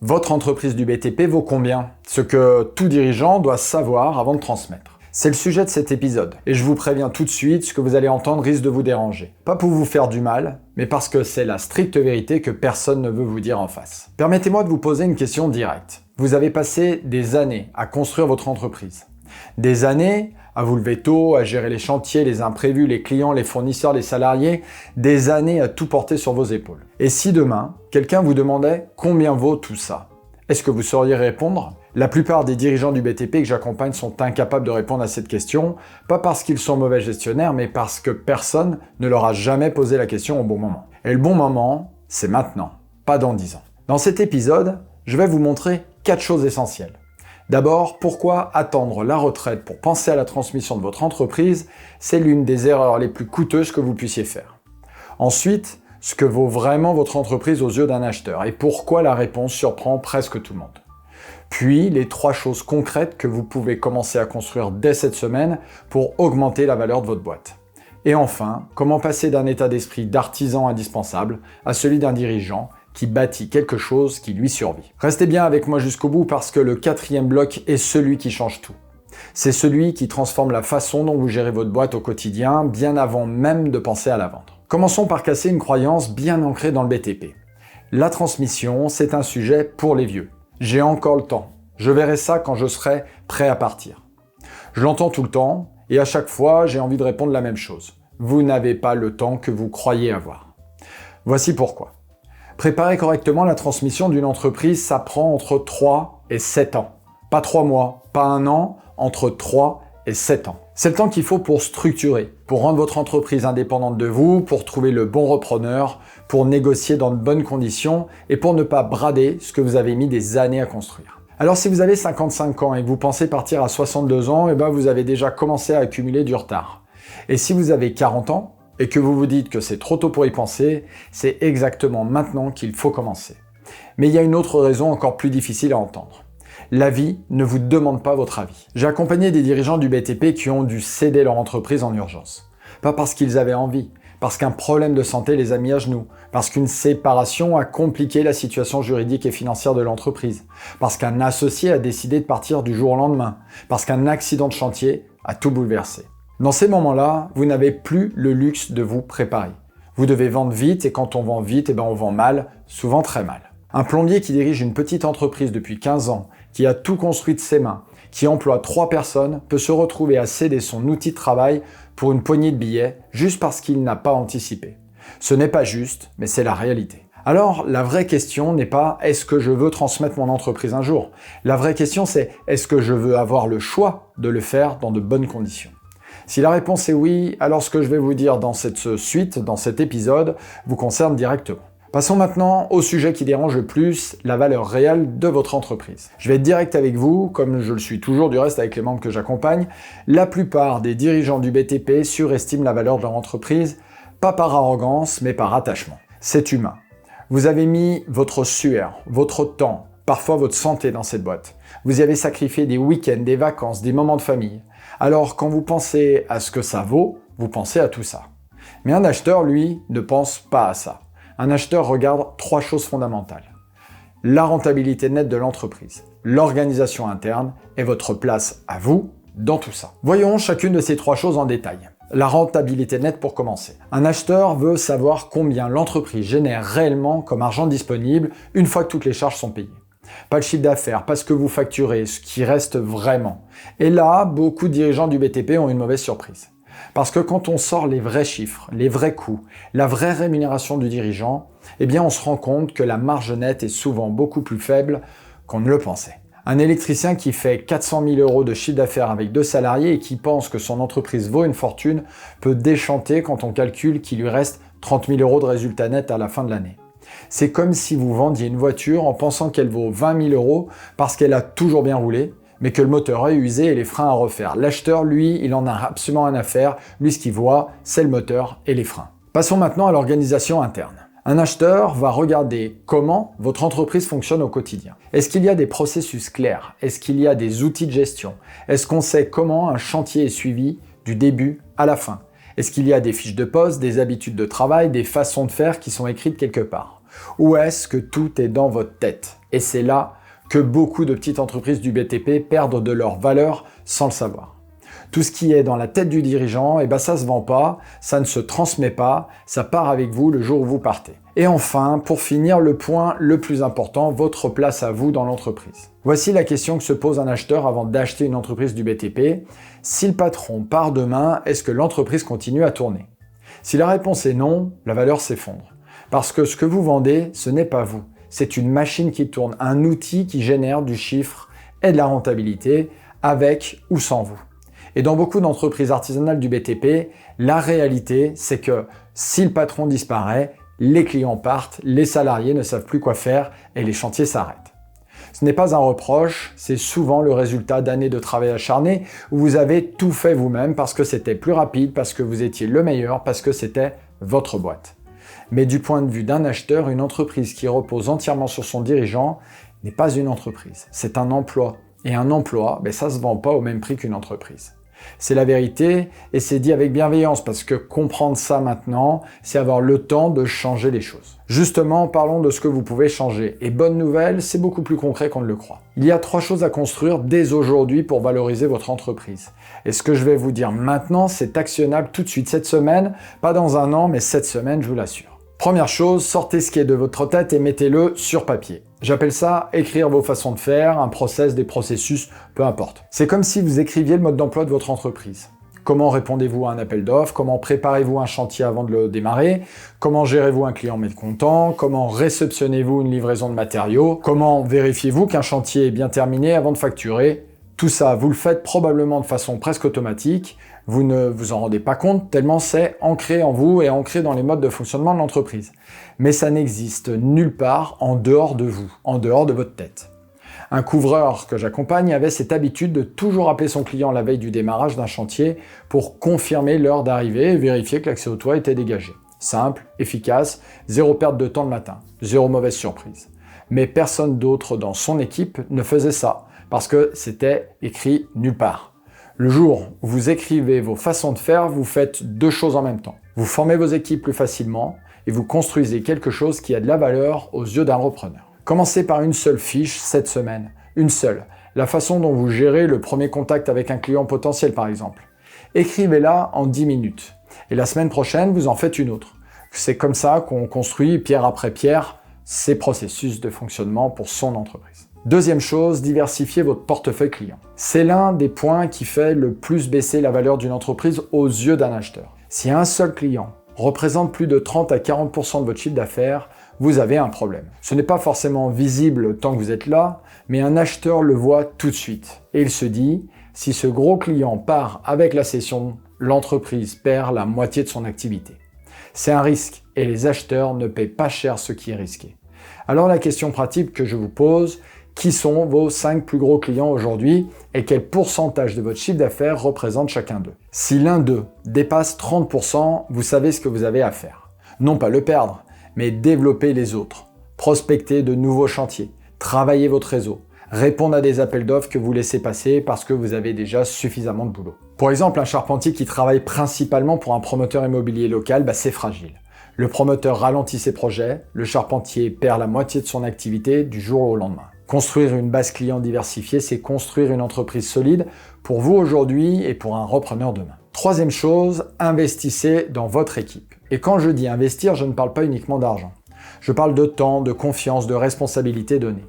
Votre entreprise du BTP vaut combien? Ce que tout dirigeant doit savoir avant de transmettre. C'est le sujet de cet épisode, et je vous préviens tout de suite, ce que vous allez entendre risque de vous déranger. Pas pour vous faire du mal, mais parce que c'est la stricte vérité que personne ne veut vous dire en face. Permettez-moi de vous poser une question directe. Vous avez passé des années à construire votre entreprise. Des années à vous lever tôt, à gérer les chantiers, les imprévus, les clients, les fournisseurs, les salariés, des années à tout porter sur vos épaules. Et si demain, quelqu'un vous demandait combien vaut tout ça? Est-ce que vous sauriez répondre? La plupart des dirigeants du BTP que j'accompagne sont incapables de répondre à cette question, pas parce qu'ils sont mauvais gestionnaires, mais parce que personne ne leur a jamais posé la question au bon moment. Et le bon moment, c'est maintenant, pas dans 10 ans. Dans cet épisode, je vais vous montrer 4 choses essentielles. D'abord, pourquoi attendre la retraite pour penser à la transmission de votre entreprise, c'est l'une des erreurs les plus coûteuses que vous puissiez faire. Ensuite, ce que vaut vraiment votre entreprise aux yeux d'un acheteur et pourquoi la réponse surprend presque tout le monde. Puis, les 3 choses concrètes que vous pouvez commencer à construire dès cette semaine pour augmenter la valeur de votre boîte. Et enfin, comment passer d'un état d'esprit d'artisan indispensable à celui d'un dirigeant qui bâtit quelque chose qui lui survit. Restez bien avec moi jusqu'au bout parce que le 4e bloc est celui qui change tout. C'est celui qui transforme la façon dont vous gérez votre boîte au quotidien, bien avant même de penser à la vendre. Commençons par casser une croyance bien ancrée dans le BTP. La transmission, c'est un sujet pour les vieux. J'ai encore le temps. Je verrai ça quand je serai prêt à partir. Je l'entends tout le temps, et à chaque fois, j'ai envie de répondre la même chose. Vous n'avez pas le temps que vous croyez avoir. Voici pourquoi. Préparer correctement la transmission d'une entreprise, ça prend entre 3 et 7 ans. Pas 3 mois, pas 1 an, entre 3 et 7 ans. C'est le temps qu'il faut pour structurer, pour rendre votre entreprise indépendante de vous, pour trouver le bon repreneur, pour négocier dans de bonnes conditions et pour ne pas brader ce que vous avez mis des années à construire. Alors si vous avez 55 ans et que vous pensez partir à 62 ans, vous avez déjà commencé à accumuler du retard. Et si vous avez 40 ans, et que vous vous dites que c'est trop tôt pour y penser, c'est exactement maintenant qu'il faut commencer. Mais il y a une autre raison encore plus difficile à entendre. La vie ne vous demande pas votre avis. J'ai accompagné des dirigeants du BTP qui ont dû céder leur entreprise en urgence. Pas parce qu'ils avaient envie, parce qu'un problème de santé les a mis à genoux, parce qu'une séparation a compliqué la situation juridique et financière de l'entreprise, parce qu'un associé a décidé de partir du jour au lendemain, parce qu'un accident de chantier a tout bouleversé. Dans ces moments-là, vous n'avez plus le luxe de vous préparer. Vous devez vendre vite et quand on vend vite, on vend mal, souvent très mal. Un plombier qui dirige une petite entreprise depuis 15 ans, qui a tout construit de ses mains, qui emploie 3 personnes, peut se retrouver à céder son outil de travail pour une poignée de billets juste parce qu'il n'a pas anticipé. Ce n'est pas juste, mais c'est la réalité. Alors, la vraie question n'est pas « est-ce que je veux transmettre mon entreprise un jour ?» La vraie question c'est « est-ce que je veux avoir le choix de le faire dans de bonnes conditions ?» Si la réponse est oui, alors ce que je vais vous dire dans cette suite, dans cet épisode, vous concerne directement. Passons maintenant au sujet qui dérange le plus, la valeur réelle de votre entreprise. Je vais être direct avec vous, comme je le suis toujours du reste avec les membres que j'accompagne. La plupart des dirigeants du BTP surestiment la valeur de leur entreprise, pas par arrogance, mais par attachement. C'est humain. Vous avez mis votre sueur, votre temps, parfois votre santé dans cette boîte. Vous y avez sacrifié des week-ends, des vacances, des moments de famille. Alors, quand vous pensez à ce que ça vaut, vous pensez à tout ça. Mais un acheteur, lui, ne pense pas à ça. Un acheteur regarde 3 choses fondamentales. La rentabilité nette de l'entreprise, l'organisation interne et votre place à vous dans tout ça. Voyons chacune de ces 3 choses en détail. La rentabilité nette pour commencer. Un acheteur veut savoir combien l'entreprise génère réellement comme argent disponible une fois que toutes les charges sont payées. Pas le chiffre d'affaires, pas ce que vous facturez, ce qui reste vraiment. Et là, beaucoup de dirigeants du BTP ont une mauvaise surprise. Parce que quand on sort les vrais chiffres, les vrais coûts, la vraie rémunération du dirigeant, on se rend compte que la marge nette est souvent beaucoup plus faible qu'on ne le pensait. Un électricien qui fait 400 000 € de chiffre d'affaires avec 2 salariés et qui pense que son entreprise vaut une fortune peut déchanter quand on calcule qu'il lui reste 30 000 € de résultat net à la fin de l'année. C'est comme si vous vendiez une voiture en pensant qu'elle vaut 20 000 € parce qu'elle a toujours bien roulé, mais que le moteur est usé et les freins à refaire. L'acheteur, lui, il en a absolument rien à faire. Lui, ce qu'il voit, c'est le moteur et les freins. Passons maintenant à l'organisation interne. Un acheteur va regarder comment votre entreprise fonctionne au quotidien. Est-ce qu'il y a des processus clairs? Est-ce qu'il y a des outils de gestion? Est-ce qu'on sait comment un chantier est suivi du début à la fin? Est-ce qu'il y a des fiches de poste, des habitudes de travail, des façons de faire qui sont écrites quelque part? Ou est-ce que tout est dans votre tête? Et c'est là que beaucoup de petites entreprises du BTP perdent de leur valeur sans le savoir. Tout ce qui est dans la tête du dirigeant, ça se vend pas, ça ne se transmet pas, ça part avec vous le jour où vous partez. Et enfin, pour finir, le point le plus important, votre place à vous dans l'entreprise. Voici la question que se pose un acheteur avant d'acheter une entreprise du BTP. Si le patron part demain, est-ce que l'entreprise continue à tourner? Si la réponse est non, la valeur s'effondre. Parce que ce que vous vendez, ce n'est pas vous. C'est une machine qui tourne, un outil qui génère du chiffre et de la rentabilité, avec ou sans vous. Et dans beaucoup d'entreprises artisanales du BTP, la réalité, c'est que si le patron disparaît, les clients partent, les salariés ne savent plus quoi faire et les chantiers s'arrêtent. Ce n'est pas un reproche, c'est souvent le résultat d'années de travail acharné où vous avez tout fait vous-même parce que c'était plus rapide, parce que vous étiez le meilleur, parce que c'était votre boîte. Mais du point de vue d'un acheteur, une entreprise qui repose entièrement sur son dirigeant n'est pas une entreprise, c'est un emploi. Et un emploi, ça se vend pas au même prix qu'une entreprise. C'est la vérité et c'est dit avec bienveillance parce que comprendre ça maintenant, c'est avoir le temps de changer les choses. Justement, parlons de ce que vous pouvez changer. Et bonne nouvelle, c'est beaucoup plus concret qu'on ne le croit. Il y a 3 choses à construire dès aujourd'hui pour valoriser votre entreprise. Et ce que je vais vous dire maintenant, c'est actionnable tout de suite cette semaine, pas dans un an, mais cette semaine, je vous l'assure. Première chose, sortez ce qui est de votre tête et mettez-le sur papier. J'appelle ça écrire vos façons de faire, un process, des processus, peu importe. C'est comme si vous écriviez le mode d'emploi de votre entreprise. Comment répondez-vous à un appel d'offres? Comment préparez-vous un chantier avant de le démarrer? Comment gérez-vous un client mécontent? Comment réceptionnez-vous une livraison de matériaux? Comment vérifiez-vous qu'un chantier est bien terminé avant de facturer? Tout ça, vous le faites probablement de façon presque automatique. Vous ne vous en rendez pas compte tellement c'est ancré en vous et ancré dans les modes de fonctionnement de l'entreprise. Mais ça n'existe nulle part en dehors de vous, en dehors de votre tête. Un couvreur que j'accompagne avait cette habitude de toujours appeler son client la veille du démarrage d'un chantier pour confirmer l'heure d'arrivée et vérifier que l'accès au toit était dégagé. Simple, efficace, 0 perte de temps le matin, 0 mauvaise surprise. Mais personne d'autre dans son équipe ne faisait ça, parce que c'était écrit nulle part. Le jour où vous écrivez vos façons de faire, vous faites 2 choses en même temps. Vous formez vos équipes plus facilement et vous construisez quelque chose qui a de la valeur aux yeux d'un repreneur. Commencez par une seule fiche cette semaine. Une seule. La façon dont vous gérez le premier contact avec un client potentiel par exemple. Écrivez-la en 10 minutes. Et la semaine prochaine, vous en faites une autre. C'est comme ça qu'on construit pierre après pierre ces processus de fonctionnement pour son entreprise. Deuxième chose, diversifiez votre portefeuille client. C'est l'un des points qui fait le plus baisser la valeur d'une entreprise aux yeux d'un acheteur. Si un seul client représente plus de 30 à 40% de votre chiffre d'affaires, vous avez un problème. Ce n'est pas forcément visible tant que vous êtes là, mais un acheteur le voit tout de suite. Et il se dit, si ce gros client part avec la cession, l'entreprise perd la moitié de son activité. C'est un risque et les acheteurs ne paient pas cher ce qui est risqué. Alors la question pratique que je vous pose, qui sont vos 5 plus gros clients aujourd'hui et quel pourcentage de votre chiffre d'affaires représente chacun d'eux? Si l'un d'eux dépasse 30%, vous savez ce que vous avez à faire. Non pas le perdre, mais développer les autres. Prospecter de nouveaux chantiers, travailler votre réseau, répondre à des appels d'offres que vous laissez passer parce que vous avez déjà suffisamment de boulot. Pour exemple, un charpentier qui travaille principalement pour un promoteur immobilier local, c'est fragile. Le promoteur ralentit ses projets, le charpentier perd la moitié de son activité du jour au lendemain. Construire une base client diversifiée, c'est construire une entreprise solide pour vous aujourd'hui et pour un repreneur demain. Troisième chose, investissez dans votre équipe. Et quand je dis investir, je ne parle pas uniquement d'argent. Je parle de temps, de confiance, de responsabilité donnée.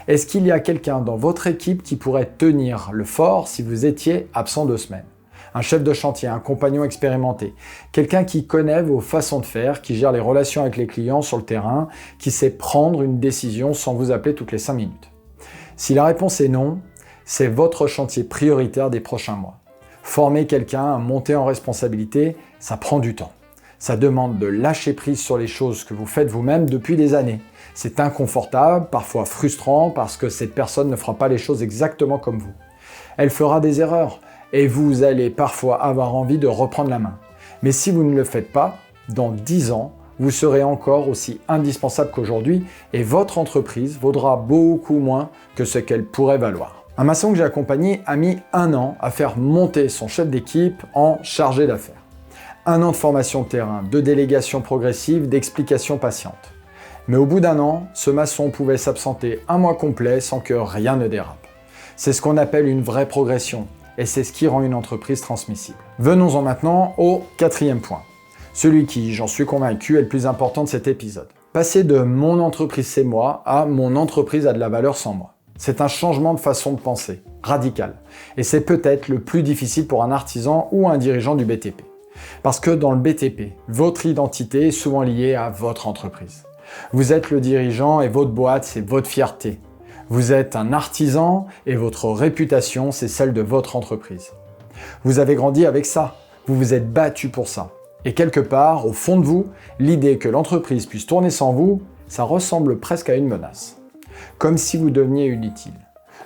Est-ce qu'il y a quelqu'un dans votre équipe qui pourrait tenir le fort si vous étiez absent 2 semaines? Un chef de chantier, un compagnon expérimenté, quelqu'un qui connaît vos façons de faire, qui gère les relations avec les clients sur le terrain, qui sait prendre une décision sans vous appeler toutes les 5 minutes. Si la réponse est non, c'est votre chantier prioritaire des prochains mois. Former quelqu'un à monter en responsabilité, ça prend du temps. Ça demande de lâcher prise sur les choses que vous faites vous-même depuis des années. C'est inconfortable, parfois frustrant, parce que cette personne ne fera pas les choses exactement comme vous. Elle fera des erreurs, et vous allez parfois avoir envie de reprendre la main. Mais si vous ne le faites pas, dans 10 ans, vous serez encore aussi indispensable qu'aujourd'hui et votre entreprise vaudra beaucoup moins que ce qu'elle pourrait valoir. Un maçon que j'ai accompagné a mis 1 an à faire monter son chef d'équipe en chargé d'affaires. 1 an de formation de terrain, de délégation progressive, d'explication patiente. Mais au bout d'1 an, ce maçon pouvait s'absenter 1 mois complet sans que rien ne dérape. C'est ce qu'on appelle une vraie progression, et c'est ce qui rend une entreprise transmissible. Venons-en maintenant au 4e point. Celui qui, j'en suis convaincu, est le plus important de cet épisode. Passer de mon entreprise c'est moi à mon entreprise a de la valeur sans moi. C'est un changement de façon de penser, radical. Et c'est peut-être le plus difficile pour un artisan ou un dirigeant du BTP. Parce que dans le BTP, votre identité est souvent liée à votre entreprise. Vous êtes le dirigeant et votre boîte, c'est votre fierté. Vous êtes un artisan et votre réputation, c'est celle de votre entreprise. Vous avez grandi avec ça, vous vous êtes battu pour ça. Et quelque part, au fond de vous, l'idée que l'entreprise puisse tourner sans vous, ça ressemble presque à une menace. Comme si vous deveniez inutile.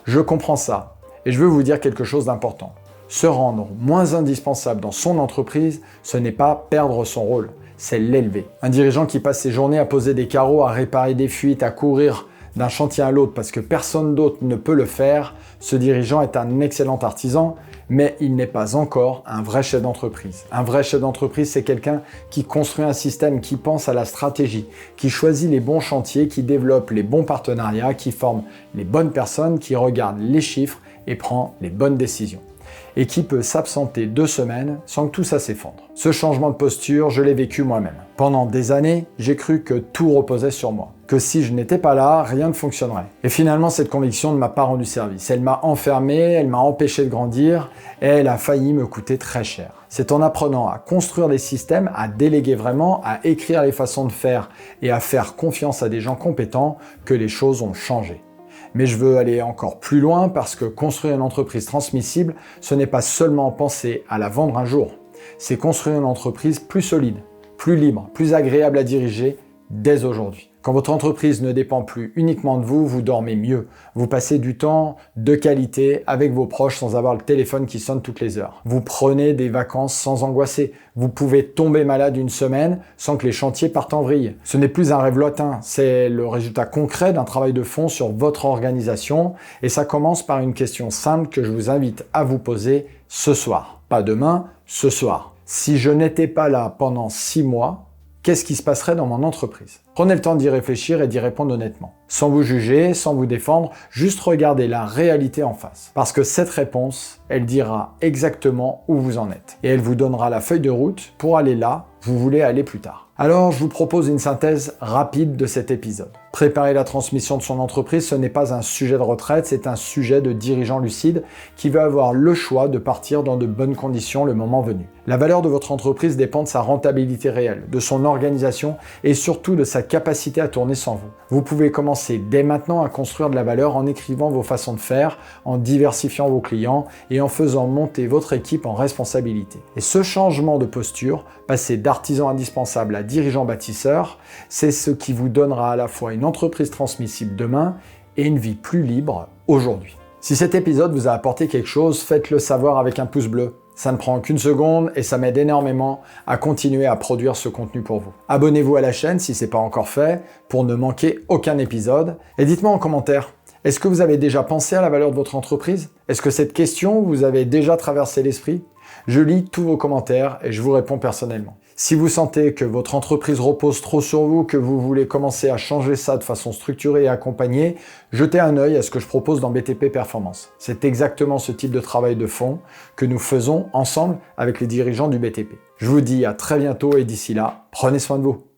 Je comprends ça, et je veux vous dire quelque chose d'important. Se rendre moins indispensable dans son entreprise, ce n'est pas perdre son rôle, c'est l'élever. Un dirigeant qui passe ses journées à poser des carreaux, à réparer des fuites, à courir d'un chantier à l'autre parce que personne d'autre ne peut le faire, ce dirigeant est un excellent artisan, mais il n'est pas encore un vrai chef d'entreprise. Un vrai chef d'entreprise, c'est quelqu'un qui construit un système, qui pense à la stratégie, qui choisit les bons chantiers, qui développe les bons partenariats, qui forme les bonnes personnes, qui regarde les chiffres et prend les bonnes décisions. Et qui peut s'absenter 2 semaines sans que tout ça s'effondre. Ce changement de posture, je l'ai vécu moi-même. Pendant des années, j'ai cru que tout reposait sur moi, que si je n'étais pas là, rien ne fonctionnerait. Et finalement, cette conviction ne m'a pas rendu service. Elle m'a enfermé, elle m'a empêché de grandir, et elle a failli me coûter très cher. C'est en apprenant à construire des systèmes, à déléguer vraiment, à écrire les façons de faire et à faire confiance à des gens compétents que les choses ont changé. Mais je veux aller encore plus loin parce que construire une entreprise transmissible, ce n'est pas seulement penser à la vendre un jour. C'est construire une entreprise plus solide, plus libre, plus agréable à diriger dès aujourd'hui. Quand votre entreprise ne dépend plus uniquement de vous, vous dormez mieux. Vous passez du temps de qualité avec vos proches sans avoir le téléphone qui sonne toutes les heures. Vous prenez des vacances sans angoisser. Vous pouvez tomber malade 1 semaine sans que les chantiers partent en vrille. Ce n'est plus un rêve lointain, c'est le résultat concret d'un travail de fond sur votre organisation et ça commence par une question simple que je vous invite à vous poser ce soir. Pas demain, ce soir. Si je n'étais pas là pendant 6 mois, qu'est-ce qui se passerait dans mon entreprise? Prenez le temps d'y réfléchir et d'y répondre honnêtement. Sans vous juger, sans vous défendre, juste regardez la réalité en face. Parce que cette réponse, elle dira exactement où vous en êtes. Et elle vous donnera la feuille de route pour aller là où vous voulez aller plus tard. Alors, je vous propose une synthèse rapide de cet épisode. Préparer la transmission de son entreprise, ce n'est pas un sujet de retraite, c'est un sujet de dirigeant lucide qui veut avoir le choix de partir dans de bonnes conditions le moment venu. La valeur de votre entreprise dépend de sa rentabilité réelle, de son organisation et surtout de sa capacité à tourner sans vous. Vous pouvez commencer dès maintenant à construire de la valeur en écrivant vos façons de faire, en diversifiant vos clients et en faisant monter votre équipe en responsabilité. Et ce changement de posture, passer d'artisan indispensable à dirigeant bâtisseur, c'est ce qui vous donnera à la fois une entreprise transmissible demain et une vie plus libre aujourd'hui. Si cet épisode vous a apporté quelque chose, faites-le savoir avec un pouce bleu. Ça ne prend qu'une seconde et ça m'aide énormément à continuer à produire ce contenu pour vous. Abonnez-vous à la chaîne si ce n'est pas encore fait pour ne manquer aucun épisode. Et dites-moi en commentaire, est-ce que vous avez déjà pensé à la valeur de votre entreprise? Est-ce que cette question vous avait déjà traversé l'esprit? Je lis tous vos commentaires et je vous réponds personnellement. Si vous sentez que votre entreprise repose trop sur vous, que vous voulez commencer à changer ça de façon structurée et accompagnée, jetez un œil à ce que je propose dans BTP Performance. C'est exactement ce type de travail de fond que nous faisons ensemble avec les dirigeants du BTP. Je vous dis à très bientôt et d'ici là, prenez soin de vous.